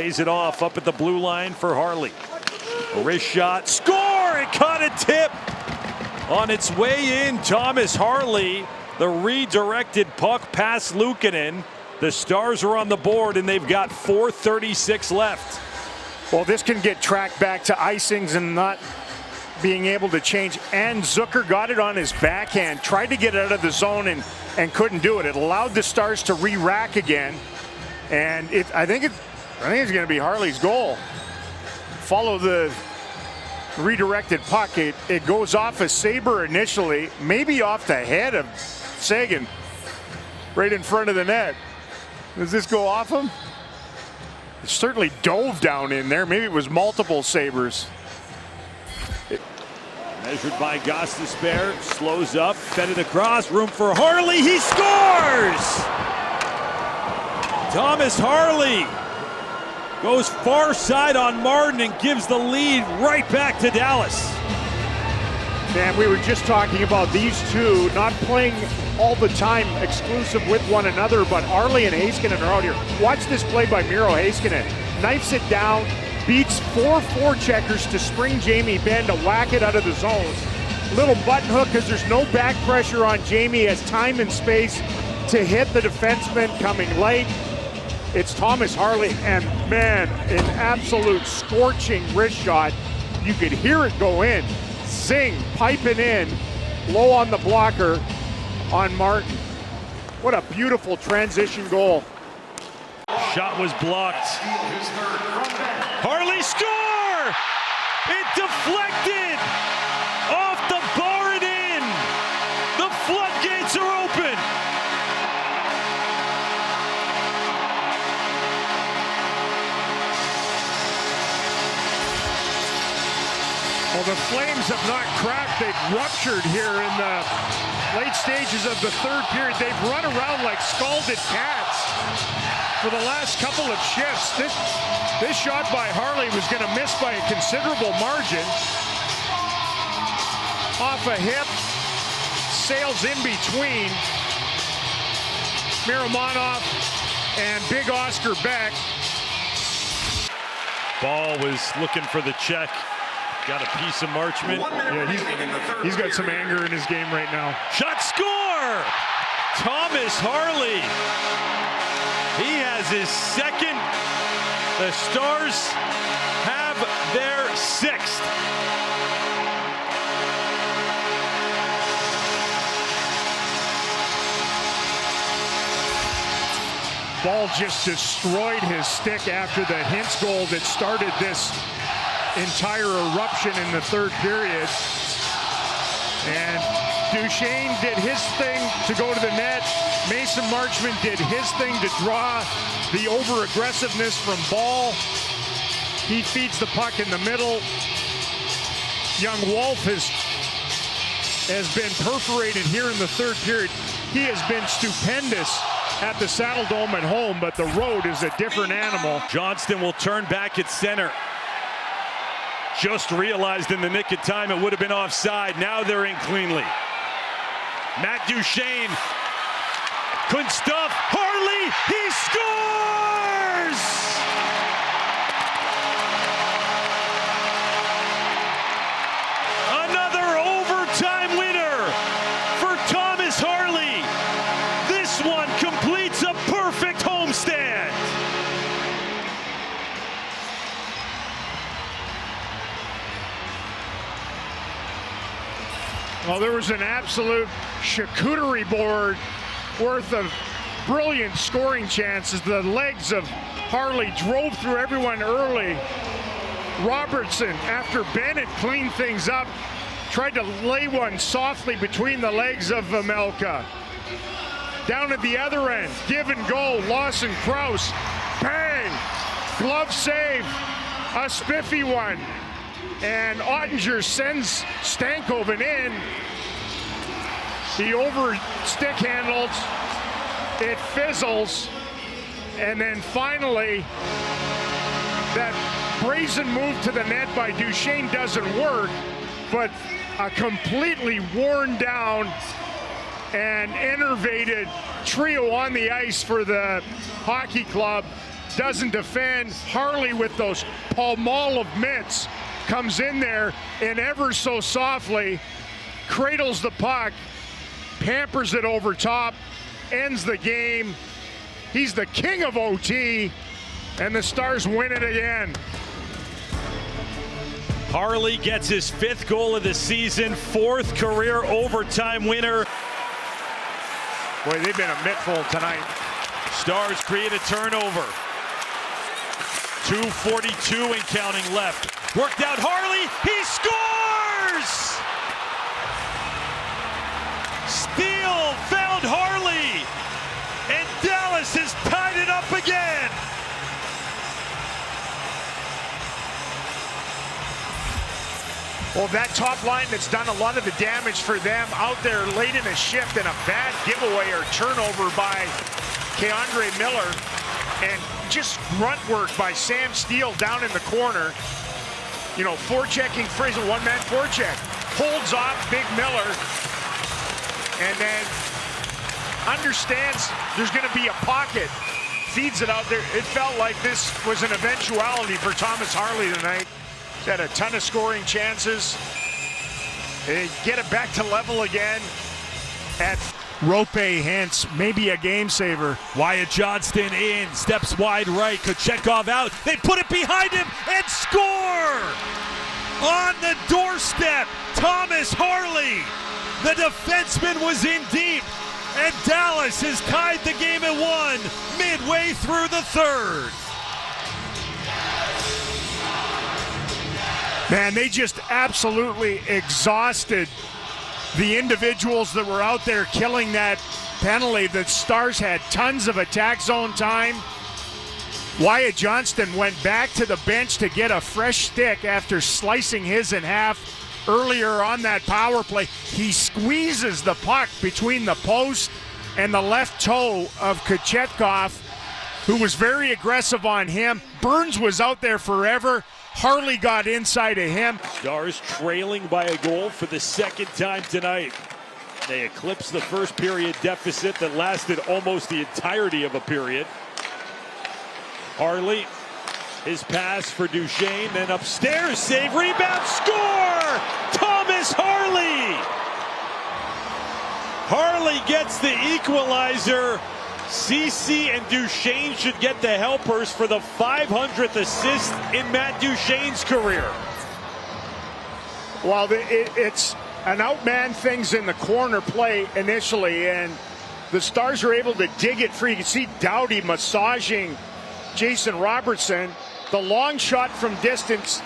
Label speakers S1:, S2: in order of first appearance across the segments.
S1: lays it off up at the blue line for Harley. A wrist shot, score! It caught a tip on its way in. Thomas Harley, the redirected puck past Luukkonen. The Stars are on the board, and they've got 4:36 left.
S2: Well, this can get tracked back to icings and not being able to change. And Zucker got it on his backhand, tried to get it out of the zone and couldn't do it. It allowed the Stars to re-rack again. And I think it's going to be Harley's goal. Follow the redirected puck. It goes off a Saber initially, maybe off the head of Seguin, right in front of the net. Does this go off him? It certainly dove down in there. Maybe it was multiple Sabres.
S1: Measured by Gostisbehere, slows up, fed it across, room for Harley, he scores! Thomas Harley goes far side on Martin and gives the lead right back to Dallas.
S2: Man, we were just talking about these two not playing all the time exclusive with one another, but Harley and Heiskanen are out here. Watch this play by Miro Heiskanen. Knifes it down, beats 4 forecheckers to spring Jamie Benn to whack it out of the zone. Little button hook because there's no back pressure on Jamie, has time and space to hit the defenseman coming late. It's Thomas Harley, and man, an absolute scorching wrist shot. You could hear it go in. Zing, piping in, low on the blocker on Martin. What a beautiful transition goal.
S1: Shot was blocked. Harley score! It deflected off the bar and in. The floodgates are open.
S2: Well, the Flames have not cracked. They've ruptured here in the late stages of the third period. They've run around like scalded cats for the last couple of shifts. This shot by Harley was going to miss by a considerable margin. Off a hip, sails in between Miromanov and Big Oscar Beck.
S1: Ball was looking for the check. Got a piece of Marchment.
S2: Yeah, he's got some anger in his game right now.
S1: Shot, score! Thomas Harley. He has his second. The Stars have their 6th.
S2: Ball just destroyed his stick after the Hintz goal that started this entire eruption in the third period. And Duchesne did his thing to go to the net. Mason Marchment did his thing to draw the over-aggressiveness from Ball. He feeds the puck in the middle. Young Wolf has been perforated here in the third period. He has been stupendous at the Saddle Dome at home, but the road is a different animal.
S1: Johnston will turn back at center. Just realized in the nick of time it would have been offside. Now they're in cleanly. Matt Duchesne couldn't stop Harley. He scores! Another overtime winner for Thomas Harley. This one completes a perfect homestand.
S2: Well, there was an absolute charcuterie board worth of brilliant scoring chances. The legs of Harley drove through everyone early. Robertson, after Bennett cleaned things up, tried to lay one softly between the legs of Vejmelka. Down at the other end, give and go, Lawson Krause, bang, glove save, a spiffy one. And Ottinger sends Stankoven in. He over stick handles, it fizzles, and then finally that brazen move to the net by Duchesne doesn't work, but a completely worn down and enervated trio on the ice for the hockey club. doesn't defend. Harley with those Palmolive mitts comes in there and ever so softly cradles the puck, pampers it over top, ends the game. He's the king of OT, and the Stars win it again.
S1: Harley gets his 5th goal of the season, 4th career overtime winner.
S2: Boy, they've been a mittful tonight.
S1: Stars create a turnover. 2:42 and counting left. Worked out Harley, he scores! Steele found Harley, and Dallas has tied it up again.
S2: Well, that top line that's done a lot of the damage for them out there late in a shift, and a bad giveaway or turnover by Keandre Miller, and just grunt work by Sam Steele down in the corner. You know, forechecking Fraser, one-man forecheck. Holds off Big Miller, and then understands there's going to be a pocket. Feeds it out there. It felt like this was an eventuality for Thomas Harley tonight. He's had a ton of scoring chances. They get it back to level again at Rope, hence maybe a game saver.
S1: Wyatt Johnston in, steps wide right, Kochetkov out. They put it behind him and score! On the doorstep, Thomas Harley. The defenseman was in deep, and Dallas has tied the game at 1 midway through the 3rd.
S2: Man, they just absolutely exhausted the individuals that were out there killing that penalty. The Stars had tons of attack zone time. Wyatt Johnston went back to the bench to get a fresh stick after slicing his in half earlier on that power play. He squeezes the puck between the post and the left toe of Kochetkov, who was very aggressive on him. Burns was out there forever. Harley got inside of him.
S1: Stars trailing by a goal for the 2nd time tonight. They eclipsed the first period deficit that lasted almost the entirety of a period. Harley, his pass for Duchesne, then upstairs, save, rebound, score! Thomas Harley! Harley gets the equalizer. CeCe and Duchesne should get the helpers for the 500th assist in Matt Duchesne's career.
S2: Well, it's an outman things in the corner play initially, and the Stars are able to dig it free. You can see Doughty massaging Jason Robertson. The long shot from distance,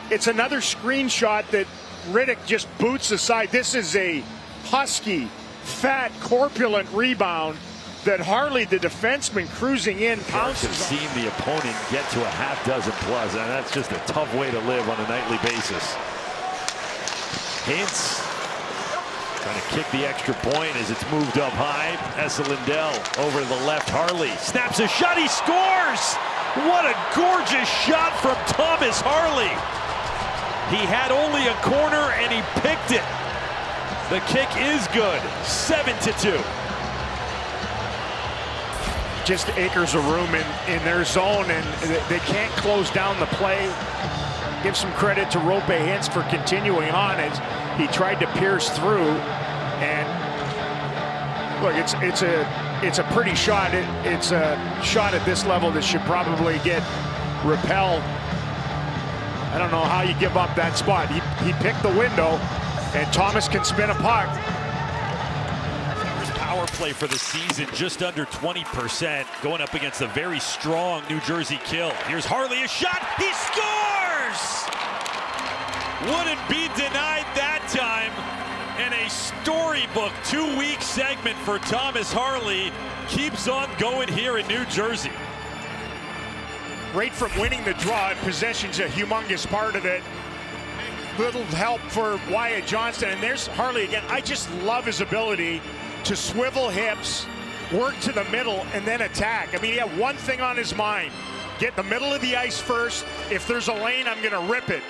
S2: it's another screenshot that Riddick just boots aside. This is a husky, fat, corpulent rebound that Harley, the defenseman, cruising in, pounces.
S1: I've seen the opponent get to a half dozen plus, and that's just a tough way to live on a nightly basis. Hintz trying to kick the extra point as it's moved up high. Esa Lindell over to the left. Harley snaps a shot. He scores! What a gorgeous shot from Thomas Harley. He had only a corner, and he picked it. The kick is good. 7-2.
S2: Just acres of room in their zone, and they can't close down the play. Give some credit to Rope Hintz for continuing on as he tried to pierce through. And look, it's a pretty shot. It's a shot at this level that should probably get repelled. I don't know how you give up that spot. He picked the window, and Thomas can spin a puck.
S1: Power play for the season, just under 20%, going up against a very strong New Jersey Kill. Here's Harley, a shot, he scores! Wouldn't be denied that time. And a storybook 2-week segment for Thomas Harley keeps on going here in New Jersey.
S2: Right from winning the draw, possession's a humongous part of it. Little help for Wyatt Johnston, and there's Harley again. I just love his ability to swivel hips, work to the middle, and then attack. I mean, he had one thing on his mind: get the middle of the ice first. If there's a lane, I'm going to rip it.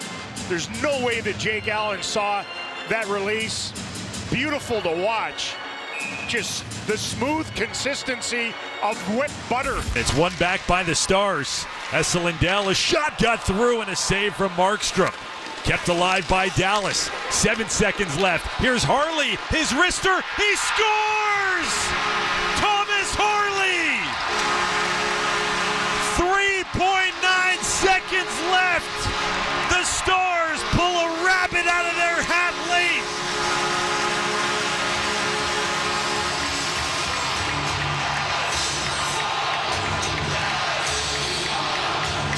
S2: There's no way that Jake Allen saw that release. Beautiful to watch. just the smooth consistency of whipped butter.
S1: It's one back by the Stars. Essa Lindell, a shot got through and a save from Markstrom. Kept alive by Dallas. 7 seconds left. Here's Harley, his wrister, he scores! Thomas Harley! 3.9 seconds left. The Stars pull a rabbit out of their hat late.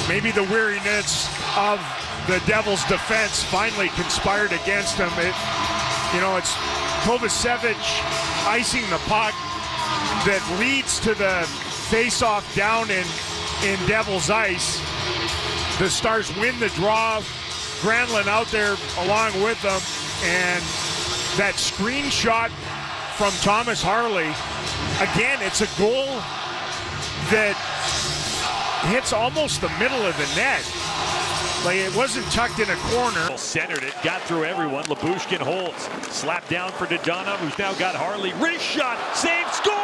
S2: Maybe the weariness of the Devils' defense finally conspired against him. It's Kovacevic icing the puck that leads to the face-off down in Devils' ice. The Stars win the draw. Granlund out there along with them, and that screenshot from Thomas Harley. Again, it's a goal that hits almost the middle of the net. Like, it wasn't tucked in a corner.
S1: Centered it, got through everyone. Labushkin holds. Slap down for Dodonov, who's now got Harley. Wrist shot, save, score!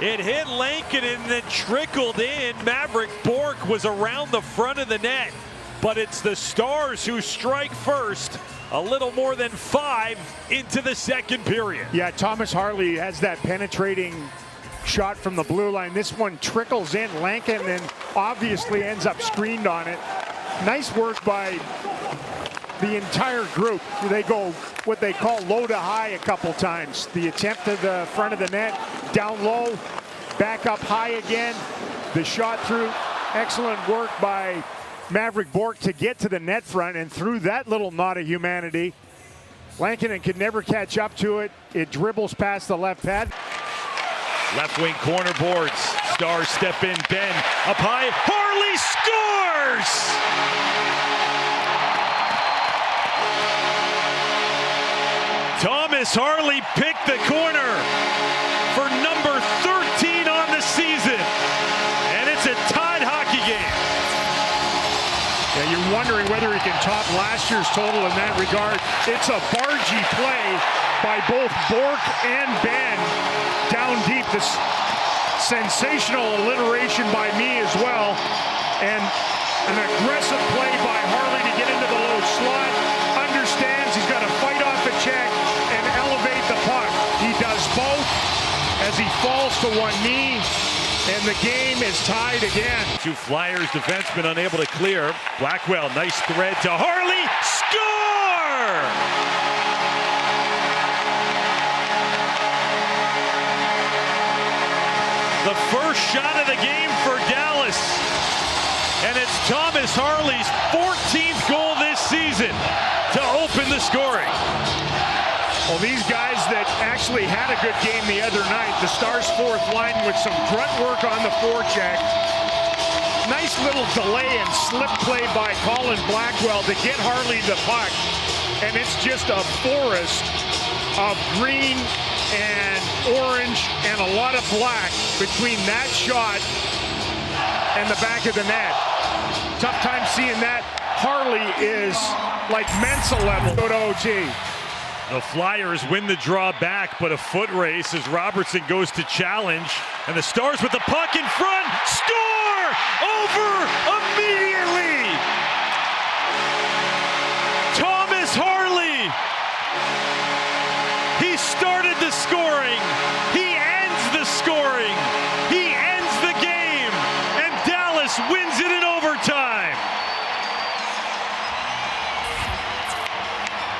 S1: It hit Lankin and then trickled in. Maverick Bourque was around the front of the net. But it's the Stars who strike first. A little more than 5 into the second period.
S2: Yeah, Thomas Harley has that penetrating shot from the blue line. This one trickles in. Lankin and obviously ends up screened on it. Nice work by the entire group. They go what they call low to high a couple times. The attempt to the front of the net, down low, back up high again. The shot through. Excellent work by Maverick Bourque to get to the net front, and through that little knot of humanity, Lankinen could never catch up to it. It dribbles past the left pad.
S1: Left wing corner boards. Stars step in. Ben up high. Harley scores! Thomas Harley picked the corner for number 13 on the season. And it's a tied hockey game.
S2: Yeah, you're wondering whether he can top last year's total in that regard. It's a bargy play by both Bourque and Ben. Down deep, this sensational alliteration by me as well, and an aggressive play by Harley to get into the low slot. Understands he's got to fight off a check and elevate the puck. He does both as he falls to one knee, and the game is tied again.
S1: Two Flyers defensemen unable to clear. Blackwell, nice thread to Harley, score! The first shot of the game for Dallas. And it's Thomas Harley's 14th goal this season to open the scoring.
S2: Well, these guys that actually had a good game the other night, the Stars' fourth line with some grunt work on the forecheck. Nice little delay and slip play by Colin Blackwell to get Harley the puck. And it's just a forest of green and orange and a lot of black between that shot and the back of the net. Tough time seeing that. Harley is like Mensa level. Go to OT.
S1: The Flyers win the draw back, but a foot race as Robertson goes to challenge. And the Stars with the puck in front. Score! Over immediately! Thomas Harley! He started the scoring. He ends the scoring. He ends the game. And Dallas wins it in overtime.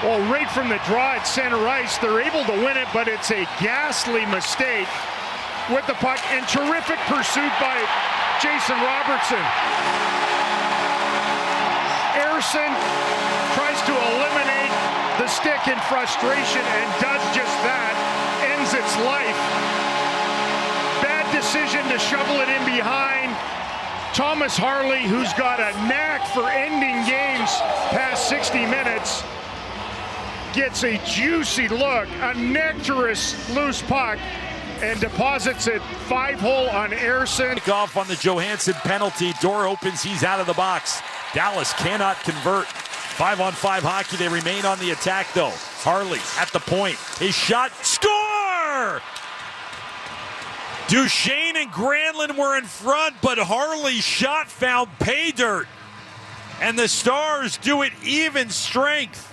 S2: Well, right from the draw at center ice, they're able to win it, but it's a ghastly mistake with the puck, and terrific pursuit by Jason Robertson. Ersson tries to eliminate the stick in frustration and does just that, ends its life. Bad decision to shovel it in behind. Thomas Harley, who's got a knack for ending games past 60 minutes, gets a juicy look, a nectarous loose puck, and deposits it 5-hole on Ersson.
S1: Off on the Johansson penalty. Door opens. He's out of the box. Dallas cannot convert. 5-on-5 hockey. They remain on the attack, though. Harley at the point. His shot, score! Duchesne and Granlund were in front, but Harley's shot found pay dirt. And the Stars do it even strength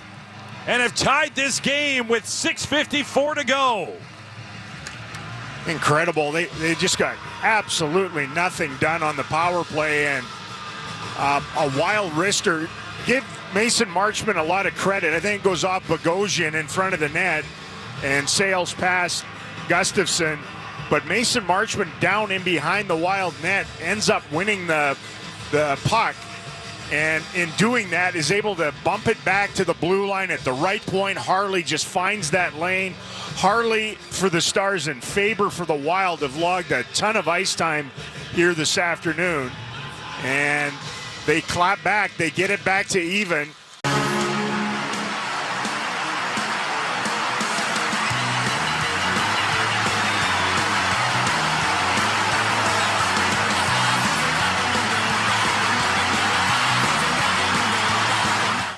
S1: and have tied this game with 6:54 to go.
S2: Incredible. They just got absolutely nothing done on the power play, and a wild wrister. Give Mason Marchment a lot of credit. I think it goes off Bogosian in front of the net and sails past Gustafsson. But Mason Marchment down in behind the Wild net ends up winning the puck. And in doing that is able to bump it back to the blue line at the right point. Harley just finds that lane. Harley for the Stars and Faber for the Wild have logged a ton of ice time here this afternoon. And they clap back. They get it back to even.